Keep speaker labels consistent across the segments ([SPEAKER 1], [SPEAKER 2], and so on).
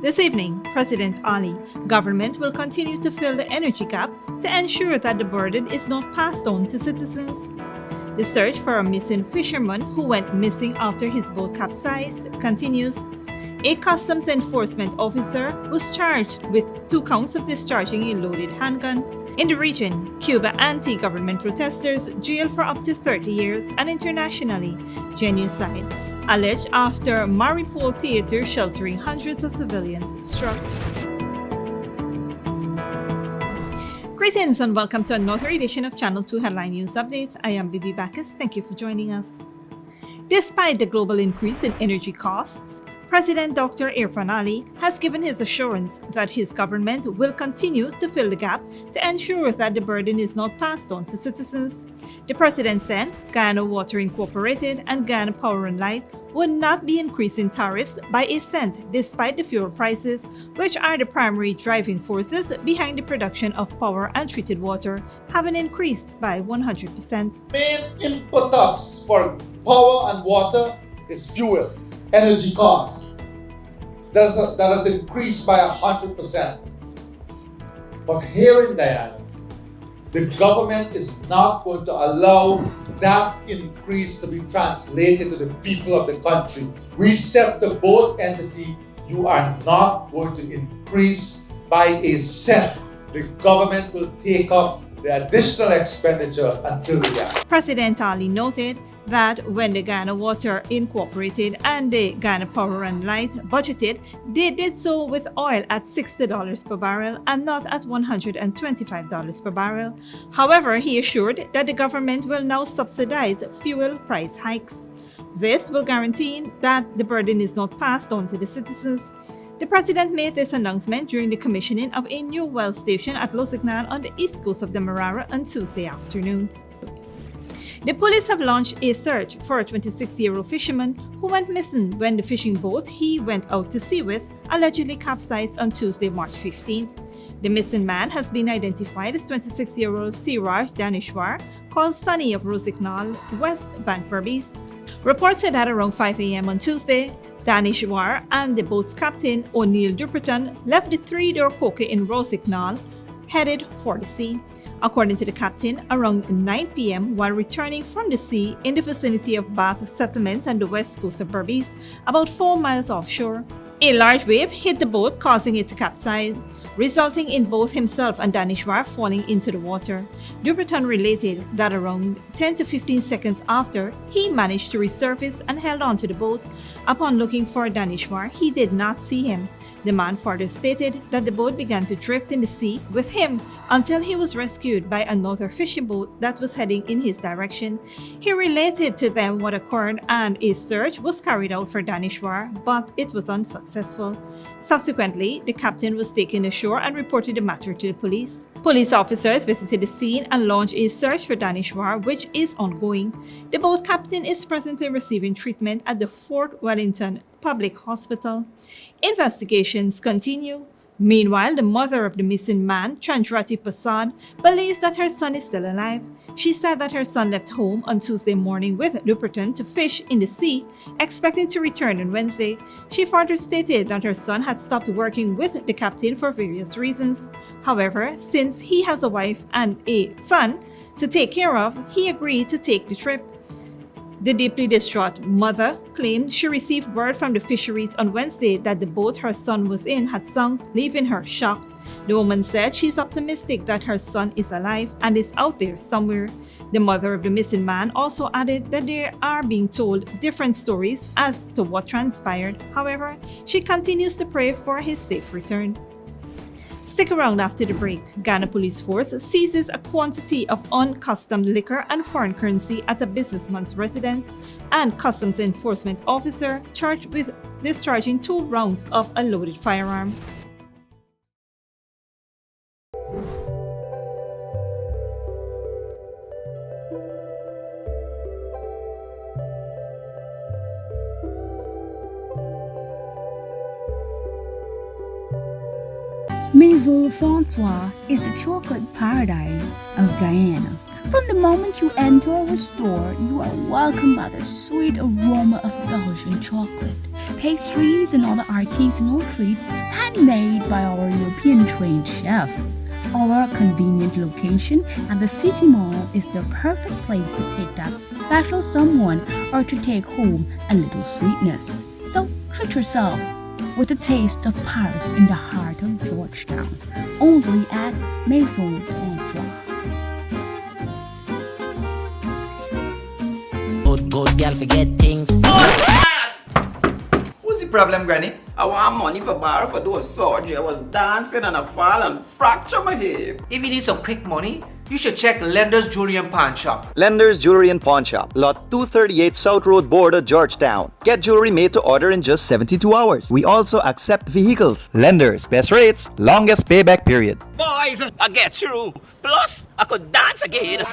[SPEAKER 1] This evening, President Ali, government will continue to fill the energy gap to ensure that the burden is not passed on to citizens. The search for a missing fisherman who went missing after his boat capsized continues. A customs enforcement officer was charged with 2 counts of discharging a loaded handgun. In the region, Cuba anti-government protesters jailed for up to 30 years, and internationally, genocide alleged after MARIUPOL theater sheltering hundreds of civilians struck. Greetings and welcome to another edition of Channel 2 Headline News Updates. I am Bibi Bacchus. Thank you for joining us. Despite the global increase in energy costs, President Dr. Irfan Ali has given his assurance that his government will continue to fill the gap to ensure that the burden is not passed on to citizens. The president said Guyana Water Incorporated and Guyana Power and Light would not be increasing tariffs by a cent despite the fuel prices, which are the primary driving forces behind the production of power and treated water, having increased by 100%.
[SPEAKER 2] Main impetus for power and water is fuel, energy costs. That has increased by 100%. But here in Guyana, the government is not going to allow that increase to be translated to the people of the country. We said to both entities, you are not going to increase by a cent. The government will take up the additional expenditure and fill the gap.
[SPEAKER 1] President Ali noted that when the Guyana Water Incorporated and the Guyana Power and Light budgeted, they did so with oil at $60 per barrel and not at $125 per barrel. However, he assured that the government will now subsidize fuel price hikes. This will guarantee that the burden is not passed on to the citizens. The president made this announcement during the commissioning of a new well station at Losignal on the east coast of Demerara on Tuesday afternoon. The police have launched a search for a 26-year-old fisherman who went missing when the fishing boat he went out to sea with allegedly capsized on Tuesday, March 15th. The missing man has been identified as 26-year-old Siraj Danishwar, called Sunny of Rosignal, West Bank Berbice. Reports said that around 5 a.m. on Tuesday, Danishwar and the boat's captain, O'Neill Duperton, left the 3-door coca in Rosignal, headed for the sea. According to the captain, around 9 p.m. while returning from the sea in the vicinity of Bath Settlement and the west coast of Berbice, about 4 miles offshore, a large wave hit the boat, causing it to capsize, resulting in both himself and Danishwar falling into the water. Duperton related that around 10 to 15 seconds after, he managed to resurface and held onto the boat. Upon looking for Danishwar, he did not see him. The man further stated that the boat began to drift in the sea with him until he was rescued by another fishing boat that was heading in his direction. He related to them what occurred and a search was carried out for Danishwar, but it was unsuccessful. Subsequently, the captain was taken ashore and reported the matter to the police. Police officers visited the scene and launched a search for Danishwar, which is ongoing. The boat captain is presently receiving treatment at the Fort Wellington Public Hospital. Investigations continue. Meanwhile, the mother of the missing man, Chandrati Prasad, believes that her son is still alive. She said that her son left home on Tuesday morning with Duperton to fish in the sea, expecting to return on Wednesday. She further stated that her son had stopped working with the captain for various reasons. However, since he has a wife and a son to take care of, he agreed to take the trip. The deeply distraught mother claimed she received word from the fisheries on Wednesday that the boat her son was in had sunk, leaving her shocked. The woman said she's optimistic that her son is alive and is out there somewhere. The mother of the missing man also added that they are being told different stories as to what transpired. However, she continues to pray for his safe return. Stick around after the break. Ghana Police Force seizes a quantity of uncustomed liquor and foreign currency at a businessman's residence, and Customs Enforcement officer charged with discharging 2 rounds of a loaded firearm.
[SPEAKER 3] Maison Francois is the chocolate paradise of Guyana. From the moment you enter our store, you are welcomed by the sweet aroma of Belgian chocolate. pastries, and other artisanal treats handmade by our European trained chef. Our convenient location at the City Mall is the perfect place to take that special someone or to take home a little sweetness. So treat yourself with a taste of Paris in the heart of Georgetown, only at Maison Francois.
[SPEAKER 4] Good girl forget things.
[SPEAKER 5] What's the problem, Granny?
[SPEAKER 6] I want money for borrow for those surgery. I was dancing and I fall and fracture my hip.
[SPEAKER 5] If you need some quick money, you should check Lender's Jewelry and Pawn Shop.
[SPEAKER 7] Lender's Jewelry and Pawn Shop, Lot 238 South Road, Border, Georgetown. Get jewelry made to order in just 72 hours. We also accept vehicles. Lender's, best rates, longest payback period.
[SPEAKER 6] Boys, I get through. Plus, I could dance again.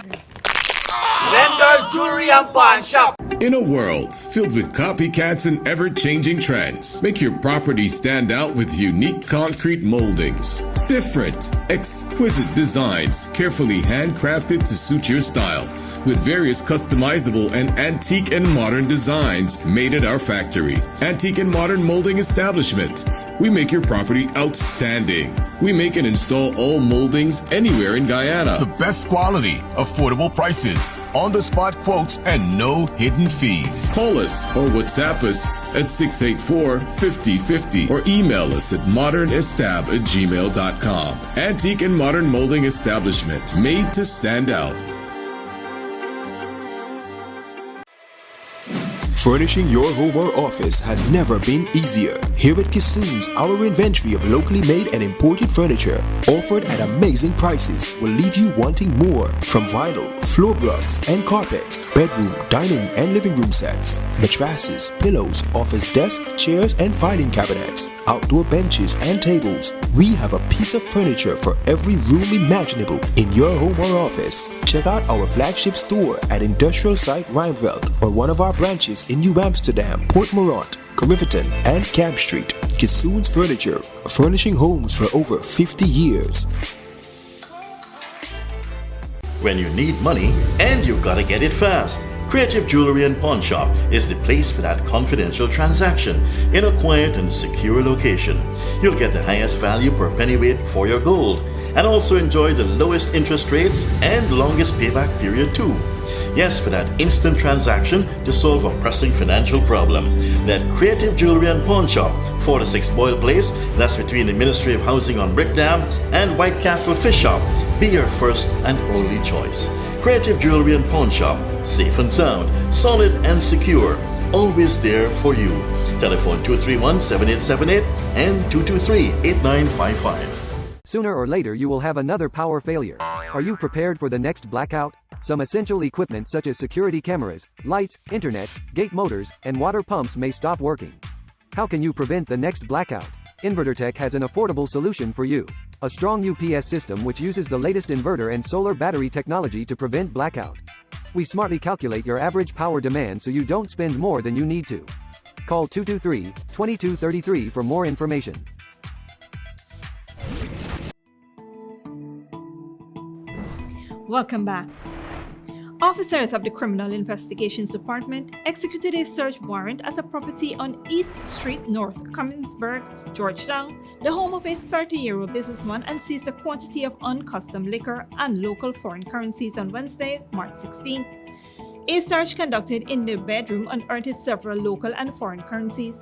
[SPEAKER 5] Lender's Jewelry and Pawn Shop.
[SPEAKER 8] In a world filled with copycats and ever-changing trends, make your property stand out with unique concrete moldings. Different, exquisite designs carefully handcrafted to suit your style, with various customizable and antique and modern designs made at our factory. Antique and Modern Molding Establishment. We make your property outstanding. We make and install all moldings anywhere in Guyana. The best quality, affordable prices, on-the-spot quotes, and no hidden fees. Call us or WhatsApp us at 684-5050 or email us at modernestab@gmail.com. Antique and Modern Molding Establishment, made to stand out.
[SPEAKER 9] Furnishing your home or office has never been easier. Here at Kissoon's, our inventory of locally made and imported furniture, offered at amazing prices, will leave you wanting more. From vinyl, floor rugs and carpets, bedroom, dining and living room sets, mattresses, pillows, office desk, chairs and filing cabinets, outdoor benches and tables. We have a piece of furniture for every room imaginable in your home or office. Check out our flagship store at Industrial Site Rijnveld or one of our branches in New Amsterdam, Port Morant, Riverton, and Camp Street. Kissoon's Furniture, furnishing homes for over 50 years.
[SPEAKER 10] When you need money and you gotta get it fast, Creative Jewelry and Pawn Shop is the place for that confidential transaction in a quiet and secure location. You'll get the highest value per pennyweight for your gold and also enjoy the lowest interest rates and longest payback period too. Yes, for that instant transaction to solve a pressing financial problem. That Creative Jewelry and Pawn Shop, 46 Boyle Place, that's between the Ministry of Housing on Brickdam and White Castle Fish Shop. Be your first and only choice. Creative Jewelry and Pawn Shop, safe and sound, solid and secure, always there for you. Telephone 231-7878 and 223-8955.
[SPEAKER 11] Sooner or later you will have another power failure. Are you prepared for the next blackout? Some essential equipment such as security cameras, lights, internet, gate motors, and water pumps may stop working. How can you prevent the next blackout? InverterTech has an affordable solution for you. A strong UPS system which uses the latest inverter and solar battery technology to prevent blackout. We smartly calculate your average power demand so you don't spend more than you need to. Call 223-2233 for more information.
[SPEAKER 1] Welcome back. Officers of the Criminal Investigations Department executed a search warrant at a property on East Street North, Cummins-Burg, Georgetown, the home of a 30-year-old businessman, and seized a quantity of uncustomed liquor and local foreign currencies on Wednesday, March 16th. A search conducted in the bedroom unearthed several local and foreign currencies.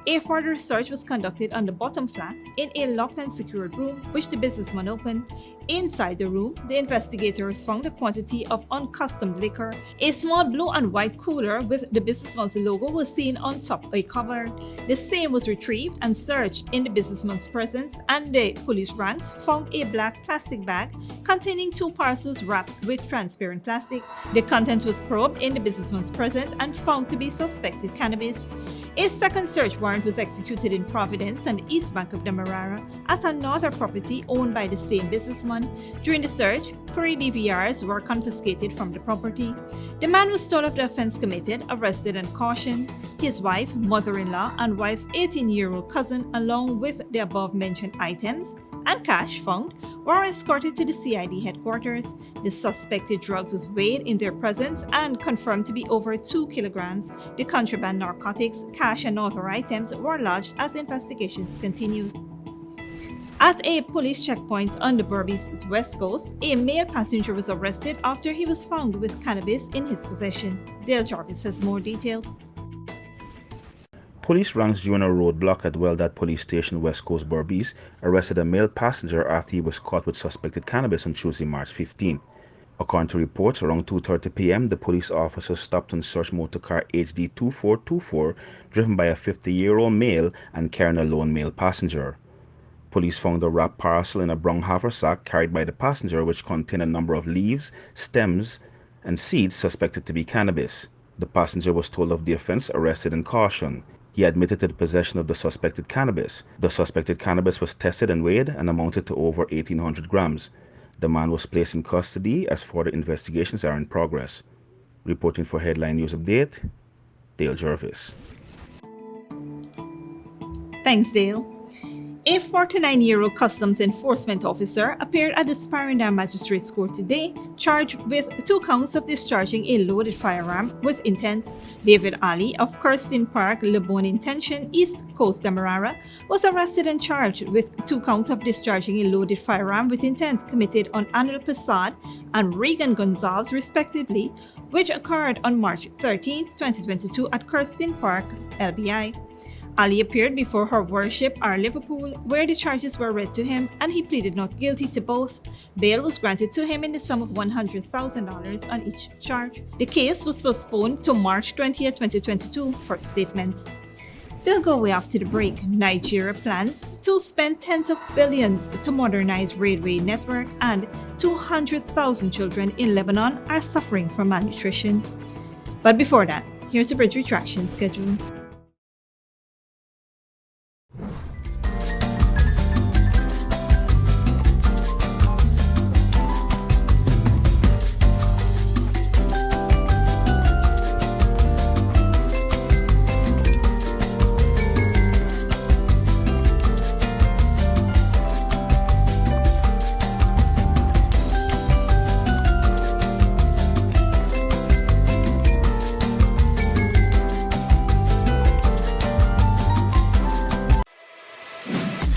[SPEAKER 1] A further search was conducted on the bottom flat in a locked and secured room, which the businessman opened. Inside the room, the investigators found a quantity of uncustomed liquor. A small blue and white cooler with the businessman's logo was seen on top of a cupboard. The same was retrieved and searched in the businessman's presence, and the police ranks found a black plastic bag containing 2 parcels wrapped with transparent plastic. The contents was probed in the businessman's presence and found to be suspected cannabis. A second search warrant was executed in Providence and East Bank of Demerara at another property owned by the same businessman. During the search, 3 DVRs were confiscated from the property. The man was told of the offense committed, arrested, and cautioned. His wife, mother-in-law, and wife's 18-year-old cousin, along with the above-mentioned items, and cash found were escorted to the CID headquarters. The suspected drugs was weighed in their presence and confirmed to be over 2 kilograms. The contraband narcotics, cash, and other items were lodged as investigations continue. At a police checkpoint on the Berbice's west coast, a male passenger was arrested after he was found with cannabis in his possession. Dale Jarvis has more details.
[SPEAKER 12] Police ranks during a roadblock at Weldat Police Station, West Coast, Berbice, arrested a male passenger after he was caught with suspected cannabis on Tuesday, March 15. According to reports, around 2:30 p.m., the police officers stopped and searched motor car HD 2424, driven by a 50-year-old male and carrying a lone male passenger. Police found a wrapped parcel in a brown haversack carried by the passenger, which contained a number of leaves, stems, and seeds suspected to be cannabis. The passenger was told of the offense, arrested, and cautioned. He admitted to the possession of the suspected cannabis. The suspected cannabis was tested and weighed and amounted to over 1,800 grams. The man was placed in custody as further investigations are in progress. Reporting for Headline News Update, Dale Jarvis.
[SPEAKER 1] Thanks, Dale. A 49-year-old customs enforcement officer appeared at the Sparendam Magistrates Court today, charged with 2 counts of discharging a loaded firearm with intent. David Ali of Kirsten Park, Lebanon Intention, East Coast Demerara, was arrested and charged with 2 counts of discharging a loaded firearm with intent committed on Anil Prasad and Regan Gonzalez, respectively, which occurred on March 13, 2022 at Kirsten Park, LBI. Ali appeared before Her Worship Our Liverpool, where the charges were read to him, and he pleaded not guilty to both. Bail was granted to him in the sum of $100,000 on each charge. The case was postponed to March 20, 2022 for statements. Don't go away after the break. Nigeria plans to spend tens of billions to modernize railway network, and 200,000 children in Lebanon are suffering from malnutrition. But before that, here's the bridge retraction schedule.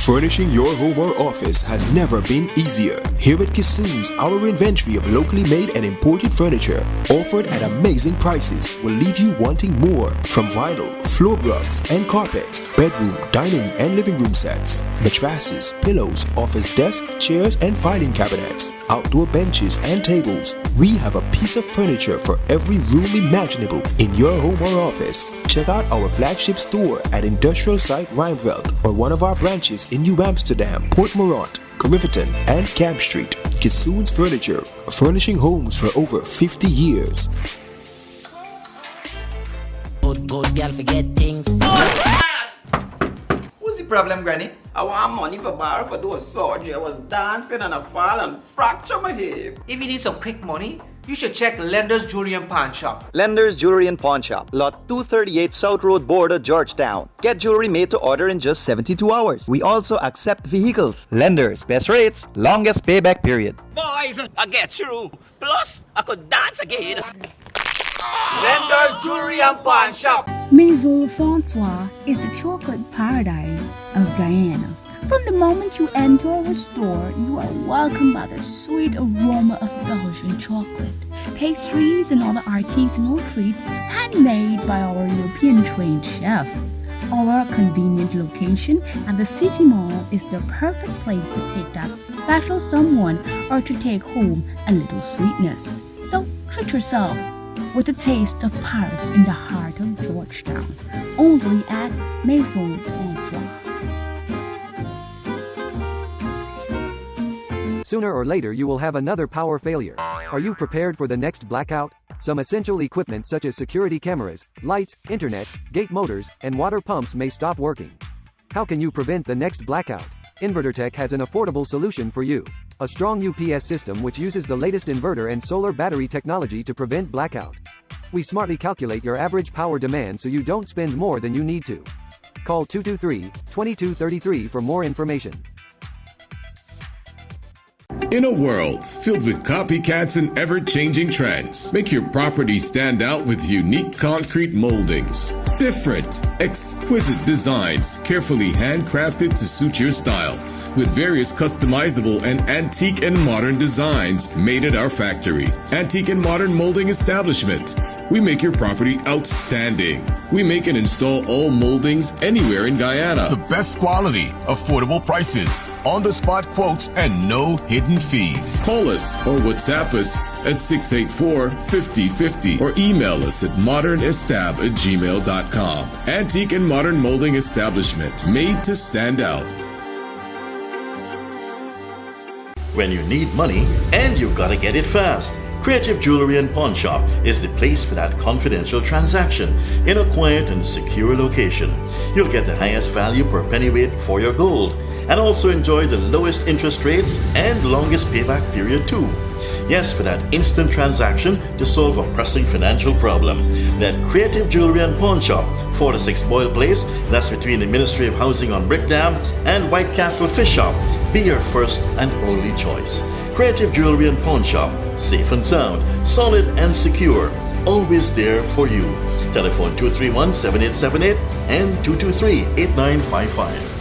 [SPEAKER 9] Furnishing your home or office has never been easier. Here at Kissoon's, our inventory of locally made and imported furniture, offered at amazing prices, will leave you wanting more. From vinyl, floor rugs and carpets, bedroom, dining and living room sets, mattresses, pillows, office desk, chairs and filing cabinets, outdoor benches and tables. We have a piece of furniture for every room imaginable in your home or office. Check out our flagship store at Industrial Site Rijnveld or one of our branches in New Amsterdam, Port Morant, Riverton and Cab Street. Kissoon's Furniture, furnishing homes for over 50 years.
[SPEAKER 4] Good girl forget things.
[SPEAKER 6] What's the problem, Granny? I want money for borrow for those surgery. I was dancing and I fall and fracture my hip.
[SPEAKER 5] If you need some quick money, you should check Lender's Jewelry and Pawn Shop.
[SPEAKER 7] Lender's Jewelry and Pawn Shop, Lot 238 South Road Border, Georgetown. Get jewelry made to order in just 72 hours. We also accept vehicles. Lenders, best rates, longest payback period.
[SPEAKER 6] Boys, I get through. Plus, I could dance again. Lender's Jewelry and Pawn Shop.
[SPEAKER 3] Maison Francois is the chocolate paradise of Guyana. From the moment you enter our store, you are welcomed by the sweet aroma of Belgian chocolate, pastries and other artisanal treats handmade by our European-trained chef. Our convenient location at the City Mall is the perfect place to take that special someone or to take home a little sweetness. So treat yourself with a taste of Paris in the heart of Georgetown, only at Maison Francois.
[SPEAKER 11] Sooner or later you will have another power failure. Are you prepared for the next blackout? Some essential equipment such as security cameras, lights, internet, gate motors, and water pumps may stop working. How can you prevent the next blackout? InverterTech has an affordable solution for you. A strong UPS system which uses the latest inverter and solar battery technology to prevent blackout. We smartly calculate your average power demand so you don't spend more than you need to. Call 223-2233 for more information.
[SPEAKER 8] In a world filled with copycats and ever-changing trends, make your property stand out with unique concrete moldings. Different, exquisite designs carefully handcrafted to suit your style, with various customizable and antique and modern designs made at our factory. Antique and Modern Molding Establishment. We make your property outstanding. We make and install all moldings anywhere in Guyana.
[SPEAKER 13] The best quality, affordable prices, on-the-spot quotes, and no hidden fees.
[SPEAKER 8] Call us or WhatsApp us at 684-5050 or email us at modernestab@gmail.com. Antique and Modern Molding Establishment, made to stand out.
[SPEAKER 10] When you need money and you gotta get it fast, Creative Jewelry and Pawn Shop is the place for that confidential transaction in a quiet and secure location. You'll get the highest value per pennyweight for your gold and also enjoy the lowest interest rates and longest payback period too. Yes, for that instant transaction to solve a pressing financial problem. That Creative Jewelry and Pawn Shop, 46 Boyle Place, that's between the Ministry of Housing on Brick Dam and White Castle Fish Shop. Be your first and only choice. Creative Jewelry and Pawn Shop, safe and sound, solid and secure, always there for you. Telephone 231-7878 and 223-8955.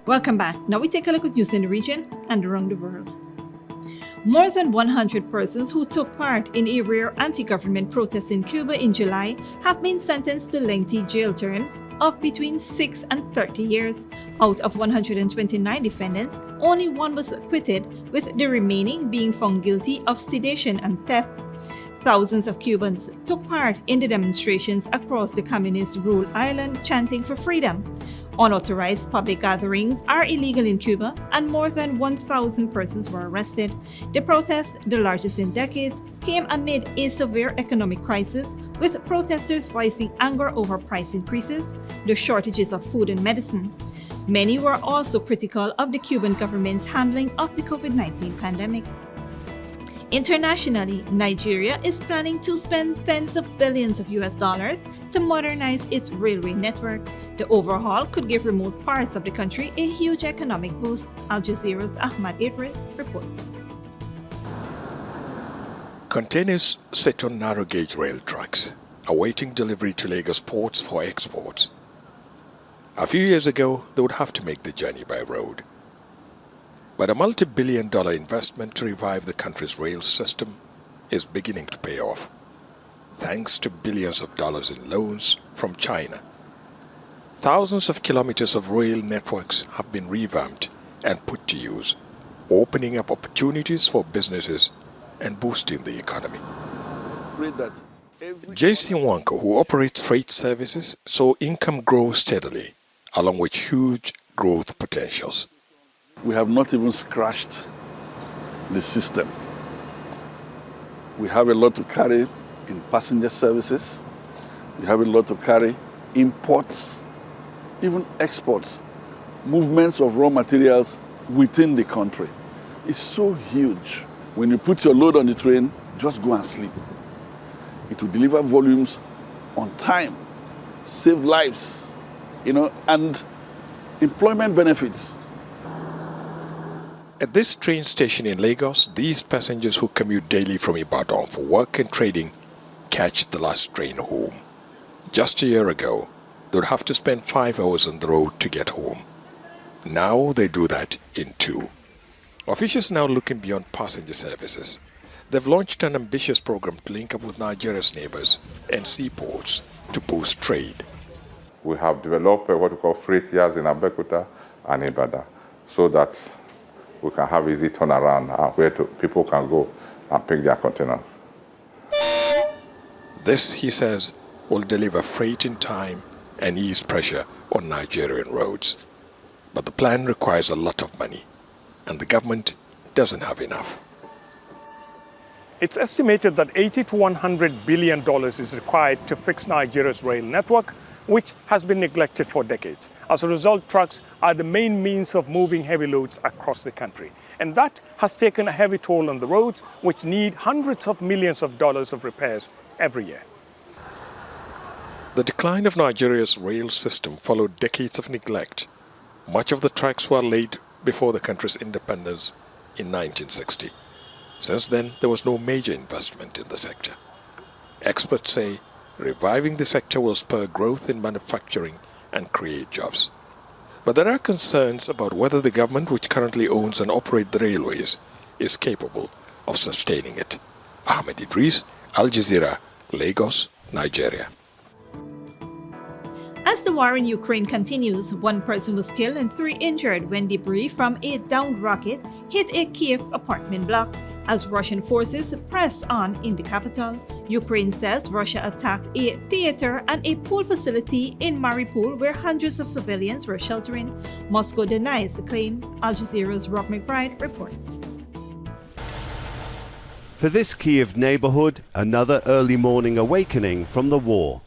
[SPEAKER 1] Welcome back. Now we take a look at news in the region and around the world. More than 100 persons who took part in a rare anti-government protest in Cuba in July have been sentenced to lengthy jail terms of between 6 and 30 years. Out of 129 defendants, only one was acquitted, with the remaining being found guilty of sedition and theft. Thousands of Cubans took part in the demonstrations across the communist-ruled island, chanting for freedom. Unauthorized public gatherings are illegal in Cuba, and more than 1,000 persons were arrested. The protests, the largest in decades, came amid a severe economic crisis, with protesters voicing anger over price increases, the shortages of food and medicine. Many were also critical of the Cuban government's handling of the COVID-19 pandemic. Internationally, Nigeria is planning to spend tens of billions of US dollars to modernize its railway network. The overhaul could give remote parts of the country a huge economic boost. Al Jazeera's Ahmad Idris reports.
[SPEAKER 14] Containers sit on narrow gauge rail tracks, awaiting delivery to Lagos ports for exports. A few years ago, they would have to make the journey by road. But a multi-billion-dollar investment to revive the country's rail system is beginning to pay off, thanks to billions of dollars in loans from China. Thousands of kilometers of rail networks have been revamped and put to use, opening up opportunities for businesses and boosting the economy. J.C. Wanko, who operates freight services, saw income grow steadily, along with huge growth potentials.
[SPEAKER 15] We have not even scratched the system. We have a lot to carry in passenger services. We have a lot to carry imports, even exports, movements of raw materials within the country. It's so huge. When you put your load on the train, just go and sleep. It will deliver volumes on time, save lives, and employment benefits.
[SPEAKER 14] At this train station in Lagos, these passengers who commute daily from Ibadan for work and trading catch the last train home. Just a year ago, they would have to spend 5 hours on the road to get home. Now they do that in 2. Officials now looking beyond passenger services. They've launched an ambitious program to link up with Nigeria's neighbors and seaports to boost trade.
[SPEAKER 16] We have developed what we call freight yards in Abeokuta and Ibadan, so that we can have easy turnaround where people can go and pick their containers.
[SPEAKER 14] This, he says, will deliver freight in time and ease pressure on Nigerian roads. But the plan requires a lot of money, and the government doesn't have enough.
[SPEAKER 17] It's estimated that $80 to $100 billion is required to fix Nigeria's rail network, which has been neglected for decades. As a result, trucks are the main means of moving heavy loads across the country. And that has taken a heavy toll on the roads, which need hundreds of millions of dollars of repairs every year.
[SPEAKER 14] The decline of Nigeria's rail system followed decades of neglect. Much of the tracks were laid before the country's independence in 1960. Since then, there was no major investment in the sector. Experts say reviving the sector will spur growth in manufacturing and create jobs. But there are concerns about whether the government, which currently owns and operates the railways, is capable of sustaining it. Ahmed Idris, Al Jazeera, Lagos, Nigeria.
[SPEAKER 1] As the war in Ukraine continues, one person was killed and 3 injured when debris from a downed rocket hit a Kiev apartment block as Russian forces press on in the capital. Ukraine says Russia attacked a theater and a pool facility in Mariupol where hundreds of civilians were sheltering. Moscow denies the claim. Al Jazeera's Rob McBride reports.
[SPEAKER 18] For this Kiev neighborhood, another early morning awakening from the war.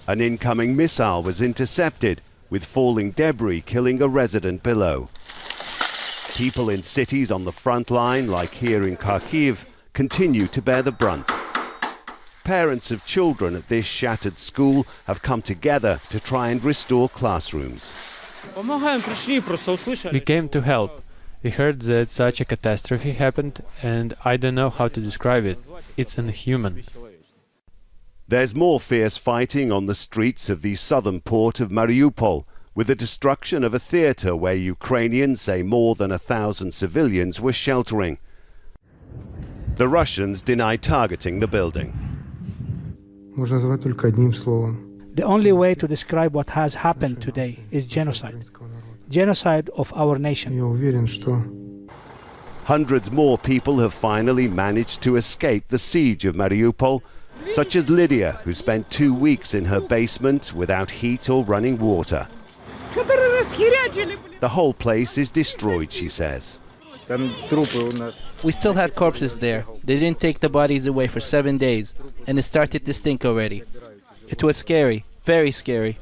[SPEAKER 18] An incoming missile was intercepted, with falling debris killing a resident below. People in cities on the front line, like here in Kharkiv, continue to bear the brunt. Parents of children at this shattered school have come together to try and restore classrooms.
[SPEAKER 19] We came to help. We heard that such a catastrophe happened, and I don't know how to describe it. It's inhuman.
[SPEAKER 18] There's more fierce fighting on the streets of the southern port of Mariupol, with the destruction of a theater where Ukrainians say more than 1,000 civilians were sheltering. The Russians deny targeting the building.
[SPEAKER 20] The only way to describe what has happened today is genocide. Genocide of our nation.
[SPEAKER 18] Hundreds more people have finally managed to escape the siege of Mariupol, such as Lydia, who spent 2 weeks in her basement without heat or running water. The whole place is destroyed, she says.
[SPEAKER 21] We still had corpses there. They didn't take the bodies away for 7 days, and it started to stink already. It was scary, very scary.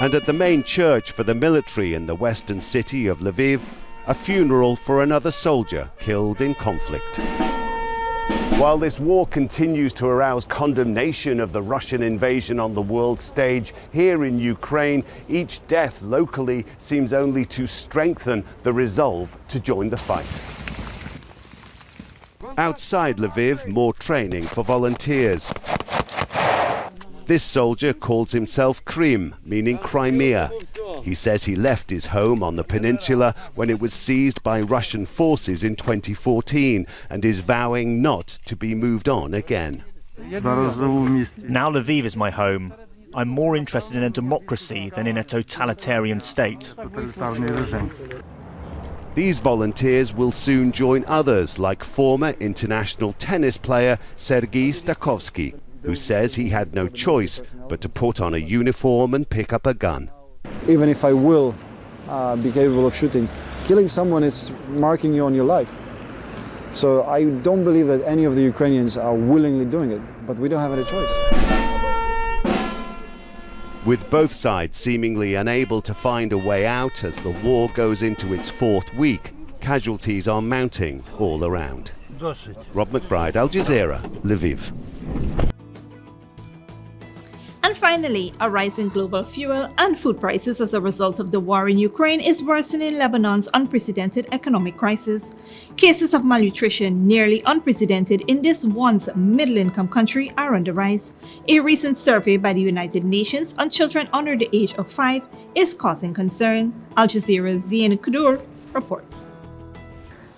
[SPEAKER 18] And at the main church for the military in the western city of Lviv, a funeral for another soldier killed in conflict. While this war continues to arouse condemnation of the Russian invasion on the world stage, here in Ukraine, each death locally seems only to strengthen the resolve to join the fight. Outside Lviv, more training for volunteers. This soldier calls himself Krim, meaning Crimea. He says he left his home on the peninsula when it was seized by Russian forces in 2014 and is vowing not to be moved on again.
[SPEAKER 22] Now Lviv is my home. I'm more interested in a democracy than in a totalitarian state.
[SPEAKER 18] These volunteers will soon join others like former international tennis player Sergei Stakovsky, who says he had no choice but to put on a uniform and pick up a gun.
[SPEAKER 23] Even if I will be capable of shooting, killing someone is marking you on your life. So I don't believe that any of the Ukrainians are willingly doing it, but we don't have any choice.
[SPEAKER 18] With both sides seemingly unable to find a way out as the war goes into its 4th week, casualties are mounting all around. Rob McBride, Al Jazeera, Lviv.
[SPEAKER 1] And finally, a rise in global fuel and food prices as a result of the war in Ukraine is worsening Lebanon's unprecedented economic crisis. Cases of malnutrition, nearly unprecedented in this once middle-income country, are on the rise. A recent survey by the United Nations on children under the age of 5 is causing concern. Al Jazeera's Zian Kudur reports.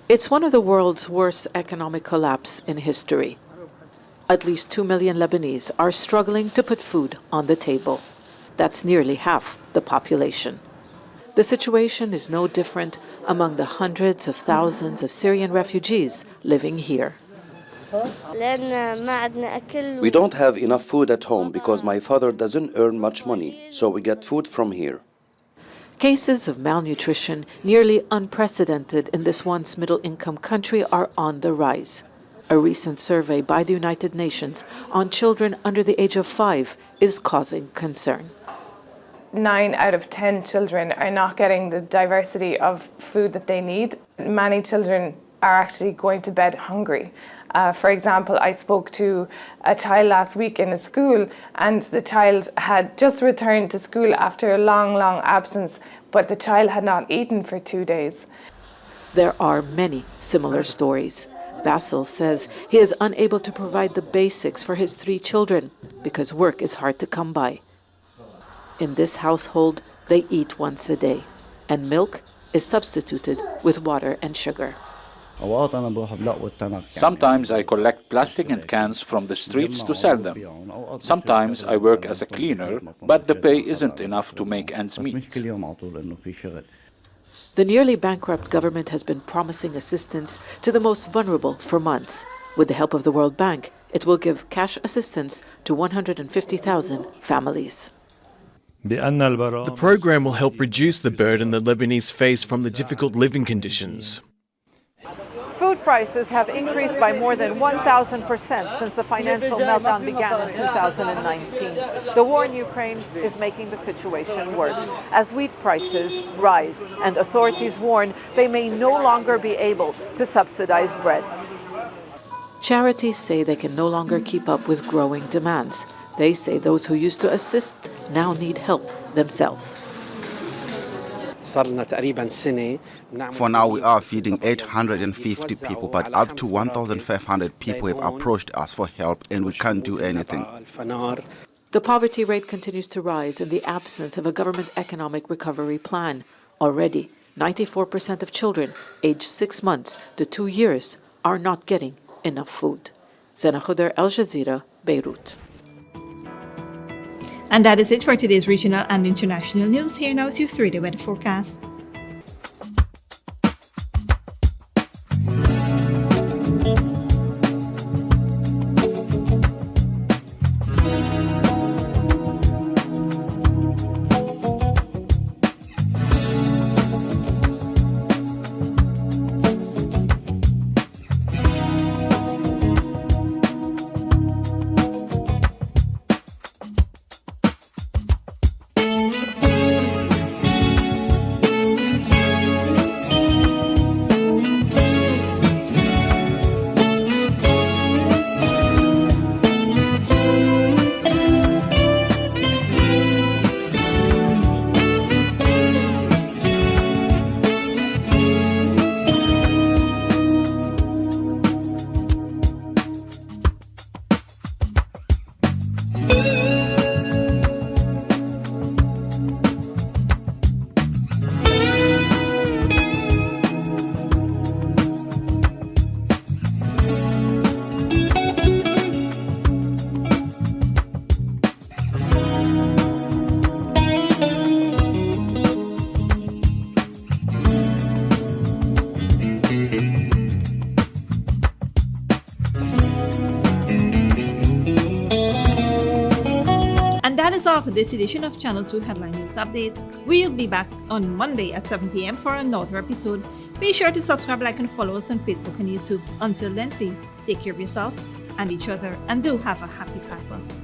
[SPEAKER 24] It's one of the world's worst economic collapse in history. At least 2 million Lebanese are struggling to put food on the table. That's nearly half the population. The situation is no different among the hundreds of thousands of Syrian refugees living here.
[SPEAKER 25] We don't have enough food at home because my father doesn't earn much money, so we get food from here.
[SPEAKER 24] Cases of malnutrition, nearly unprecedented in this once middle-income country, are on the rise. A recent survey by the United Nations on children under the age of 5 is causing concern.
[SPEAKER 26] 9 out of 10 children are not getting the diversity of food that they need. Many children are actually going to bed hungry. For example, I spoke to a child last week in a school, and the child had just returned to school after a long, long absence, but the child had not eaten for 2 days.
[SPEAKER 24] There are many similar stories. Basil says he is unable to provide the basics for his 3 children because work is hard to come by. In this household, they eat once a day, and milk is substituted with water and sugar.
[SPEAKER 2] Sometimes I collect plastic and cans from the streets to sell them. Sometimes I work as a cleaner, but the pay isn't enough to make ends meet.
[SPEAKER 24] The nearly bankrupt government has been promising assistance to the most vulnerable for months. With the help of the World Bank, it will give cash assistance to 150,000 families.
[SPEAKER 4] The program will help reduce the burden that Lebanese face from the difficult living conditions.
[SPEAKER 5] Food prices have increased by more than 1,000% since the financial meltdown began in 2019. The war in Ukraine is making the situation worse as wheat prices rise, and authorities warn they may no longer be able to subsidize bread.
[SPEAKER 24] Charities say they can no longer keep up with growing demands. They say those who used to assist now need help themselves.
[SPEAKER 7] For now, we are feeding 850 people, but up to 1,500 people have approached us for help, and we can't do anything.
[SPEAKER 24] The poverty rate continues to rise in the absence of a government economic recovery plan. Already, 94% of children aged 6 months to 2 years are not getting enough food. Zena Khuder, Al Jazeera, Beirut.
[SPEAKER 1] And that is it for today's regional and international news. Here now is your 3-day weather forecast. All for this edition of Channel 2 Headline News Update. We'll be back on Monday at 7 p.m. for another episode. Be sure to subscribe, like, and follow us on Facebook and YouTube. Until then, please take care of yourself and each other, and do have a happy Passover.